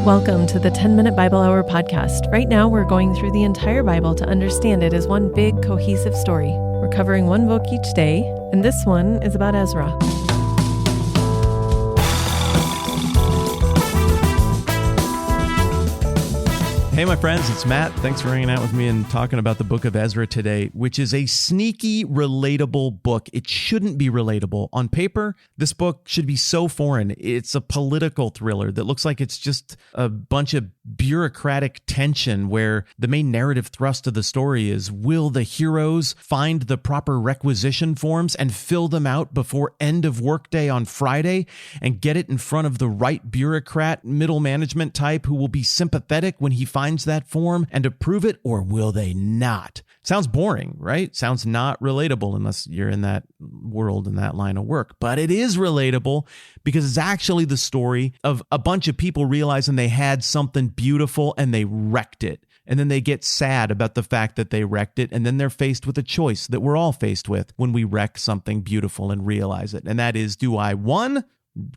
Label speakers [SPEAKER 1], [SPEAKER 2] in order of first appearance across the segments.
[SPEAKER 1] Welcome to the 10-Minute Bible Hour podcast. Right now, we're going through the entire Bible to understand it as one big, cohesive story. We're covering one book each day, and this one is about Ezra.
[SPEAKER 2] Hey, my friends, it's Matt. Thanks for hanging out with me and talking about the book of Ezra today, which is a sneaky, relatable book. It shouldn't be relatable. On paper, this book should be so foreign. It's a political thriller that looks like it's just a bunch of bureaucratic tension where the main narrative thrust of the story is, will the heroes find the proper requisition forms and fill them out before end of workday on Friday and get it in front of the right bureaucrat, middle management type who will be sympathetic when he finds that form and approve it, or will they not? Sounds boring, right? Sounds not relatable unless you're in that world and that line of work. But it is relatable because it's actually the story of a bunch of people realizing they had something beautiful and they wrecked it. And then they get sad about the fact that they wrecked it. And then they're faced with a choice that we're all faced with when we wreck something beautiful and realize it. And that is, do I, one,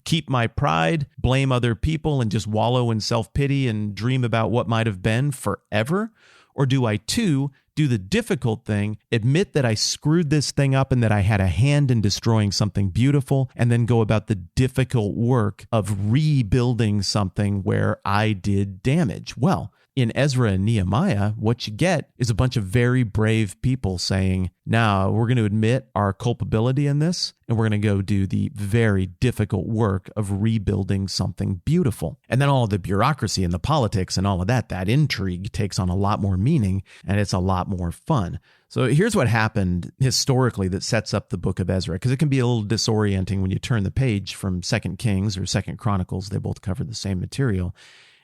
[SPEAKER 2] keep my pride, blame other people, and just wallow in self-pity and dream about what might have been forever? Or do I, two, do the difficult thing, admit that I screwed this thing up and that I had a hand in destroying something beautiful, and then go about the difficult work of rebuilding something where I did damage? Well, in Ezra and Nehemiah, what you get is a bunch of very brave people saying, now we're going to admit our culpability in this, and we're going to go do the very difficult work of rebuilding something beautiful. And then all of the bureaucracy and the politics and all of that intrigue takes on a lot more meaning, and it's a lot more fun. So here's what happened historically that sets up the book of Ezra, because it can be a little disorienting when you turn the page from 2 Kings or 2 Chronicles. They both cover the same material.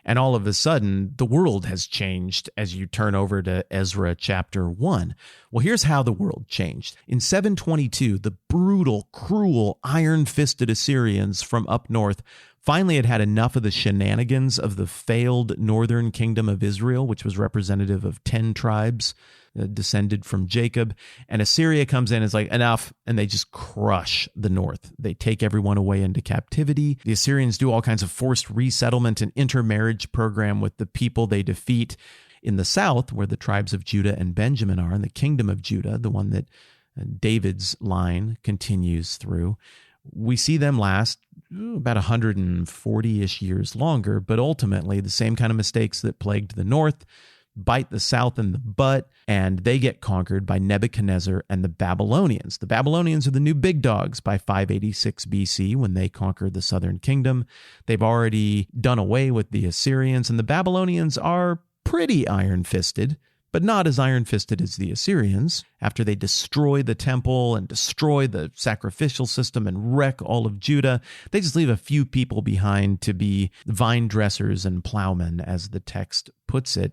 [SPEAKER 2] And all of a sudden, the world has changed as you turn over to Ezra chapter 1. Well, here's how the world changed. In 722, the brutal, cruel, iron-fisted Assyrians from up north finally had enough of the shenanigans of the failed northern kingdom of Israel, which was representative of 10 tribes descended from Jacob. And Assyria comes in and is like, enough, and they just crush the north. They take everyone away into captivity. The Assyrians do all kinds of forced resettlement and intermarriage program with the people they defeat in the south, where the tribes of Judah and Benjamin are, and the kingdom of Judah, the one that David's line continues through. We see them last about 140-ish years longer, but ultimately the same kind of mistakes that plagued the north bite the south in the butt, and they get conquered by Nebuchadnezzar and the Babylonians. The Babylonians are the new big dogs by 586 BC when they conquer the southern kingdom. They've already done away with the Assyrians, and the Babylonians are pretty iron-fisted, but not as iron-fisted as the Assyrians. After they destroy the temple and destroy the sacrificial system and wreck all of Judah, they just leave a few people behind to be vine dressers and plowmen, as the text puts it.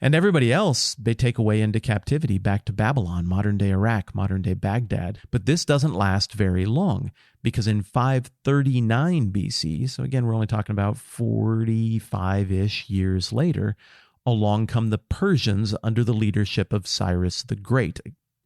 [SPEAKER 2] And everybody else, they take away into captivity back to Babylon, modern-day Iraq, modern-day Baghdad. But this doesn't last very long, because in 539 BC, so again, we're only talking about 45-ish years later, along come the Persians under the leadership of Cyrus the Great.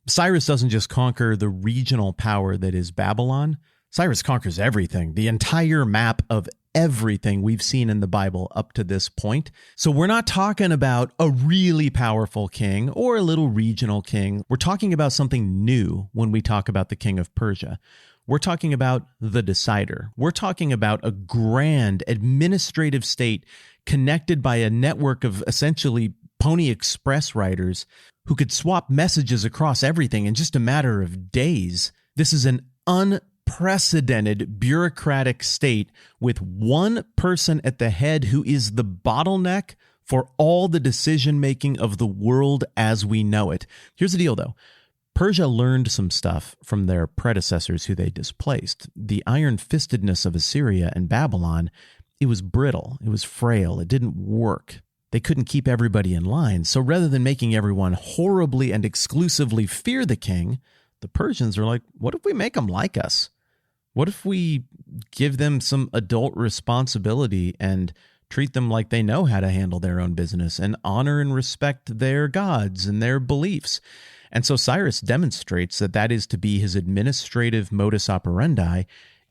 [SPEAKER 2] Cyrus doesn't just conquer the regional power that is Babylon. Cyrus conquers everything, the entire map of everything we've seen in the Bible up to this point. So we're not talking about a really powerful king or a little regional king. We're talking about something new when we talk about the king of Persia. We're talking about the decider. We're talking about a grand administrative state connected by a network of essentially Pony Express riders who could swap messages across everything in just a matter of days. This is an unprecedented bureaucratic state with one person at the head who is the bottleneck for all the decision-making of the world as we know it. Here's the deal, though. Persia learned some stuff from their predecessors who they displaced. The iron-fistedness of Assyria and Babylon, it was brittle, it was frail, it didn't work. They couldn't keep everybody in line. So rather than making everyone horribly and exclusively fear the king, the Persians are like, what if we make them like us? What if we give them some adult responsibility and treat them like they know how to handle their own business and honor and respect their gods and their beliefs? And so Cyrus demonstrates that that is to be his administrative modus operandi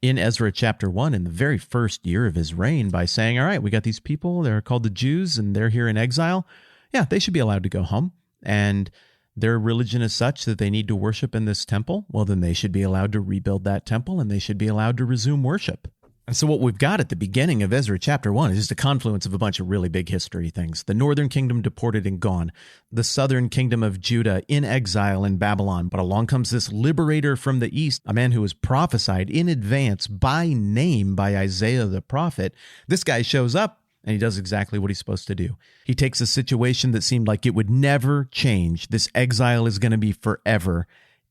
[SPEAKER 2] in Ezra chapter 1 in the very first year of his reign by saying, all right, we got these people, they're called the Jews, and they're here in exile. Yeah, they should be allowed to go home. And their religion is such that they need to worship in this temple. Well, then they should be allowed to rebuild that temple, and they should be allowed to resume worship. And so what we've got at the beginning of Ezra chapter 1 is just a confluence of a bunch of really big history things. The northern kingdom deported and gone. The southern kingdom of Judah in exile in Babylon. But along comes this liberator from the east, a man who was prophesied in advance by name by Isaiah the prophet. This guy shows up and he does exactly what he's supposed to do. He takes a situation that seemed like it would never change. This exile is going to be forever.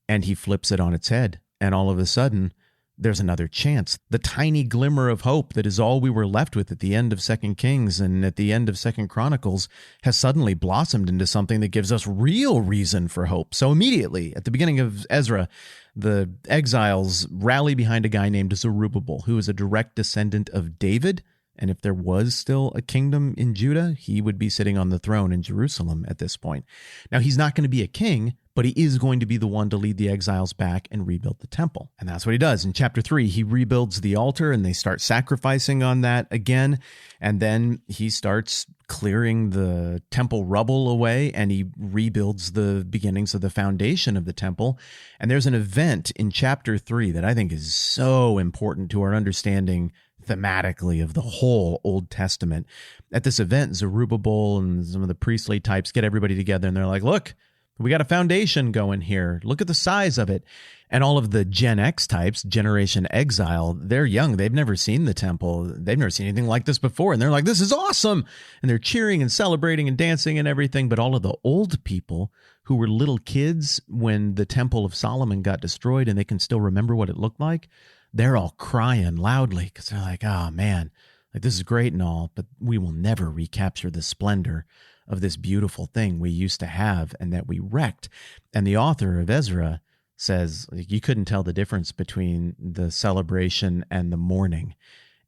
[SPEAKER 2] And he flips it on its head. And all of a sudden, there's another chance. The tiny glimmer of hope that is all we were left with at the end of 2 Kings and at the end of 2 Chronicles has suddenly blossomed into something that gives us real reason for hope. So immediately, at the beginning of Ezra, the exiles rally behind a guy named Zerubbabel, who is a direct descendant of David. And if there was still a kingdom in Judah, he would be sitting on the throne in Jerusalem at this point. Now, he's not going to be a king, but he is going to be the one to lead the exiles back and rebuild the temple. And that's what he does. In chapter 3, he rebuilds the altar and they start sacrificing on that again. And then he starts clearing the temple rubble away and he rebuilds the beginnings of the foundation of the temple. And there's an event in chapter 3 that I think is so important to our understanding thematically of the whole Old Testament. At this event, Zerubbabel and some of the priestly types get everybody together and they're like, look, we got a foundation going here. Look at the size of it. And all of the Gen X types, Generation Exile, they're young. They've never seen the temple. They've never seen anything like this before. And they're like, this is awesome. And they're cheering and celebrating and dancing and everything. But all of the old people who were little kids when the Temple of Solomon got destroyed and they can still remember what it looked like, they're all crying loudly because they're like, oh, man, like this is great and all, but we will never recapture the splendor of this beautiful thing we used to have and that we wrecked. And the author of Ezra says you couldn't tell the difference between the celebration and the mourning,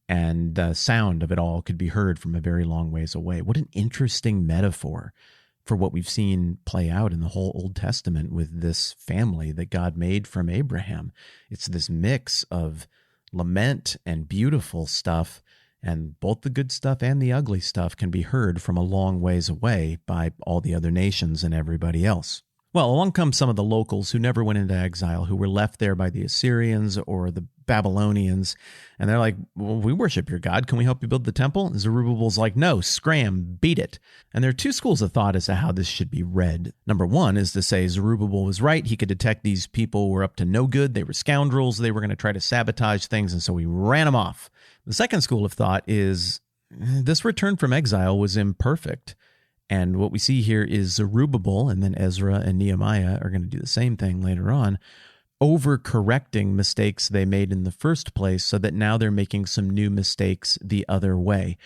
[SPEAKER 2] and the sound of it all could be heard from a very long ways away. What an interesting metaphor for what we've seen play out in the whole Old Testament with this family that God made from Abraham. It's this mix of lament and beautiful stuff, and both the good stuff and the ugly stuff can be heard from a long ways away by all the other nations and everybody else. Well, along come some of the locals who never went into exile, who were left there by the Assyrians or the Babylonians. And they're like, well, we worship your God. Can we help you build the temple? And Zerubbabel's like, no, scram, beat it. And there are two schools of thought as to how this should be read. Number one is to say Zerubbabel was right. He could detect these people were up to no good. They were scoundrels. They were going to try to sabotage things. And so he ran them off. The second school of thought is this return from exile was imperfect. And what we see here is Zerubbabel, and then Ezra and Nehemiah are going to do the same thing later on, overcorrecting mistakes they made in the first place so that now they're making some new mistakes the other way.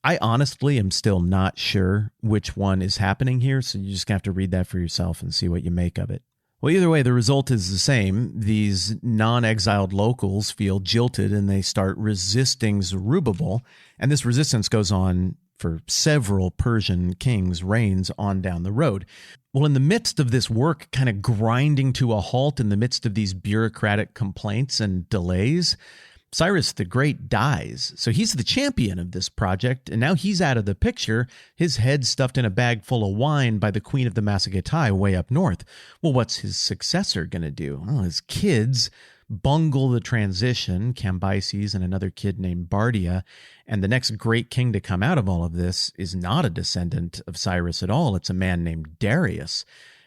[SPEAKER 2] I honestly am still not sure which one is happening here, so you just have to read that for yourself and see what you make of it. Well, either way, the result is the same. These non-exiled locals feel jilted and they start resisting Zerubbabel, and this resistance goes on for several Persian kings' reigns on down the road. Well, in the midst of this work kind of grinding to a halt, in the midst of these bureaucratic complaints and delays, Cyrus the Great dies. So he's the champion of this project, and now he's out of the picture, his head stuffed in a bag full of wine by the queen of the Massagetae way up north. Well, what's his successor going to do? Well, his kids bungle the transition, Cambyses and another kid named Bardia, and the next great king to come out of all of this is not a descendant of Cyrus at all. It's a man named Darius.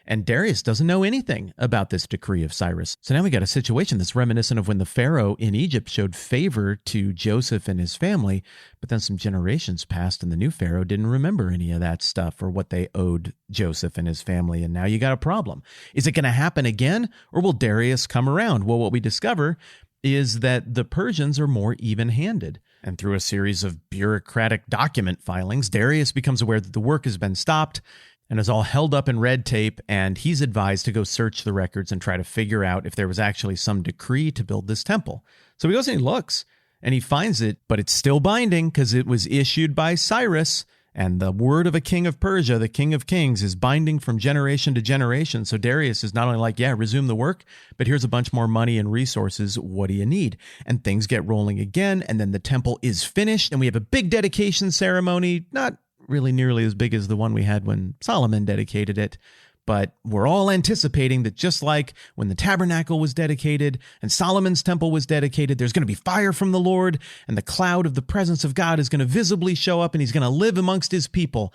[SPEAKER 2] And Darius doesn't know anything about this decree of Cyrus. So now we got a situation that's reminiscent of when the Pharaoh in Egypt showed favor to Joseph and his family, but then some generations passed and the new Pharaoh didn't remember any of that stuff or what they owed Joseph and his family. And now you got a problem. Is it going to happen again, or will Darius come around? Well, what we discover is that the Persians are more even-handed. And through a series of bureaucratic document filings, Darius becomes aware that the work has been stopped and is all held up in red tape, and he's advised to go search the records and try to figure out if there was actually some decree to build this temple. So he goes and he looks, and he finds it, but it's still binding because it was issued by Cyrus, And the word of a king of Persia, the king of kings, is binding from generation to generation. So Darius is not only like, yeah, resume the work, but here's a bunch more money and resources. What do you need? And things get rolling again. And then the temple is finished. And we have a big dedication ceremony, not really nearly as big as the one we had when Solomon dedicated it. But we're all anticipating that just like when the tabernacle was dedicated and Solomon's temple was dedicated, there's going to be fire from the Lord and the cloud of the presence of God is going to visibly show up and he's going to live amongst his people.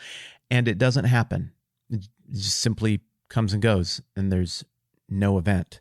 [SPEAKER 2] And it doesn't happen. It just simply comes and goes and there's no event.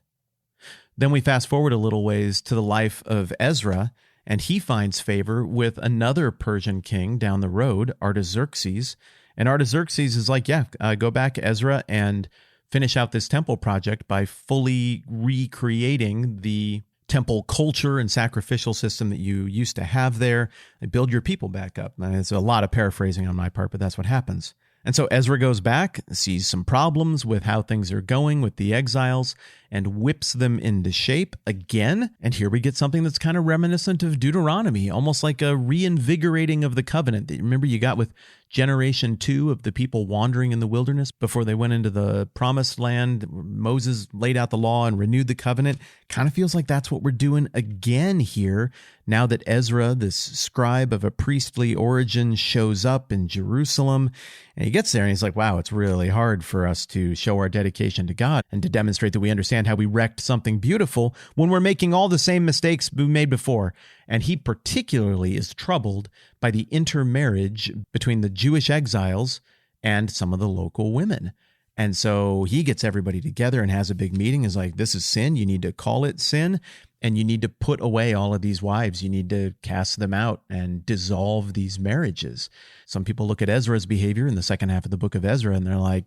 [SPEAKER 2] Then we fast forward a little ways to the life of Ezra, and he finds favor with another Persian king down the road, Artaxerxes. And Artaxerxes is like, yeah, go back, Ezra, and finish out this temple project by fully recreating the temple culture and sacrificial system that you used to have there, and build your people back up. And it's a lot of paraphrasing on my part, but that's what happens. And so Ezra goes back, sees some problems with how things are going with the exiles, and whips them into shape again. And here we get something that's kind of reminiscent of Deuteronomy, almost like a reinvigorating of the covenant that remember you got with generation 2 of the people wandering in the wilderness before they went into the promised land. Moses laid out the law and renewed the covenant. Kind of feels like that's what we're doing again here now that Ezra, this scribe of a priestly origin, shows up in Jerusalem. And he gets there and he's like, wow, it's really hard for us to show our dedication to God and to demonstrate that we understand how we wrecked something beautiful when we're making all the same mistakes we made before. And he particularly is troubled by the intermarriage between the Jewish exiles and some of the local women. And so he gets everybody together and has a big meeting. Is like, this is sin. You need to call it sin. And you need to put away all of these wives. You need to cast them out and dissolve these marriages. Some people look at Ezra's behavior in the second half of the book of Ezra, and they're like,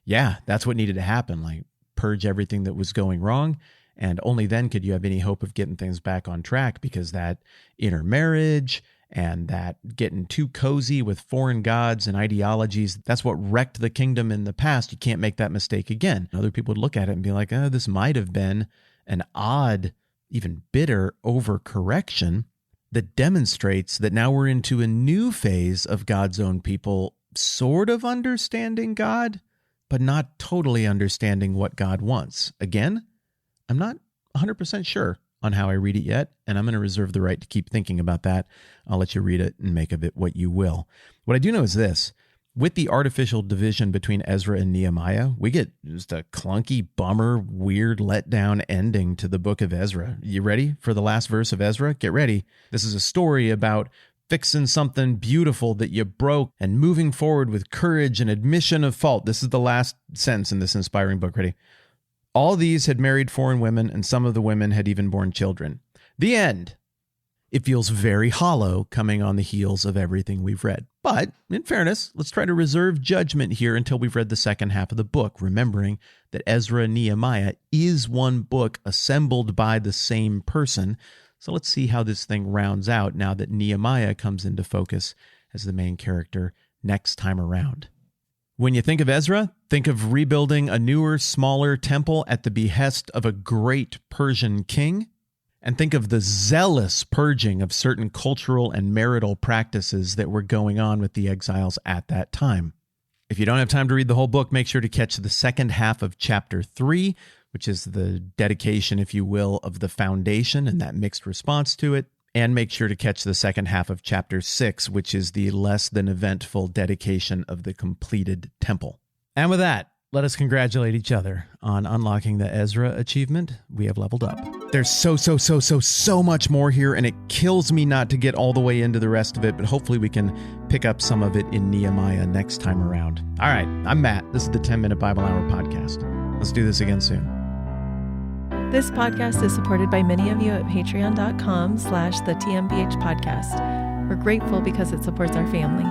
[SPEAKER 2] yeah, that's what needed to happen. Like, purge everything that was going wrong. And only then could you have any hope of getting things back on track, because that intermarriage and that getting too cozy with foreign gods and ideologies, that's what wrecked the kingdom in the past. You can't make that mistake again. Other people would look at it and be like, oh, this might have been an odd, even bitter overcorrection that demonstrates that now we're into a new phase of God's own people sort of understanding God, but not totally understanding what God wants. Again, I'm not 100% sure on how I read it yet, and I'm going to reserve the right to keep thinking about that. I'll let you read it and make of it what you will. What I do know is this. With the artificial division between Ezra and Nehemiah, we get just a clunky, bummer, weird, letdown ending to the book of Ezra. You ready for the last verse of Ezra? Get ready. This is a story about fixing something beautiful that you broke and moving forward with courage and admission of fault. This is the last sentence in this inspiring book. Ready? All these had married foreign women, and some of the women had even borne children. The end. It feels very hollow coming on the heels of everything we've read. But in fairness, let's try to reserve judgment here until we've read the second half of the book, remembering that Ezra and Nehemiah is one book assembled by the same person. So let's see how this thing rounds out now that Nehemiah comes into focus as the main character next time around. When you think of Ezra, think of rebuilding a newer, smaller temple at the behest of a great Persian king. And think of the zealous purging of certain cultural and marital practices that were going on with the exiles at that time. If you don't have time to read the whole book, make sure to catch the second half of chapter 3, which is the dedication, if you will, of the foundation and that mixed response to it. And make sure to catch the second half of chapter 6, which is the less than eventful dedication of the completed temple. And with that, let us congratulate each other on unlocking the Ezra achievement. We have leveled up. There's so much more here, and it kills me not to get all the way into the rest of it, but hopefully we can pick up some of it in Nehemiah next time around. All right, I'm Matt. This is the 10-Minute Bible Hour podcast. Let's do this again soon.
[SPEAKER 1] This podcast is supported by many of you at patreon.com/the TMBH podcast. We're grateful because it supports our family.